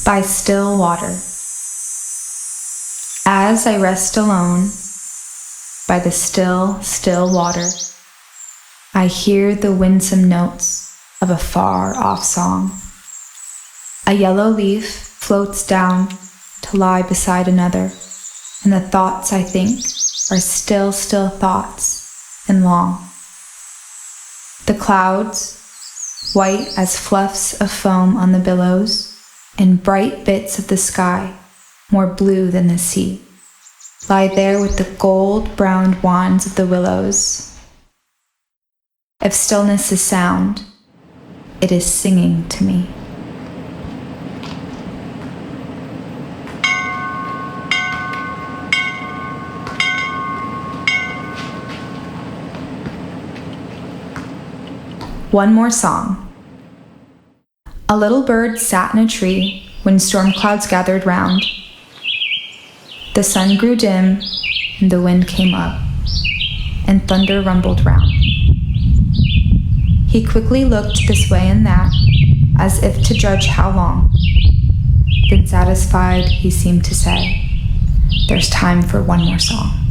by still water. As I rest alone by the still, still water, I hear the winsome notes of a far-off song. A yellow leaf floats down to lie beside another, and the thoughts I think are still, still thoughts and long. The clouds, white as fluffs of foam on the billows, and bright bits of the sky, more blue than the sea, lie there with the gold-browned wands of the willows. If stillness is sound, it is singing to me. One more song. A little bird sat in a tree when storm clouds gathered round. The sun grew dim, and the wind came up, and thunder rumbled round. He quickly looked this way and that, as if to judge how long. Then satisfied, he seemed to say, "There's time for one more song."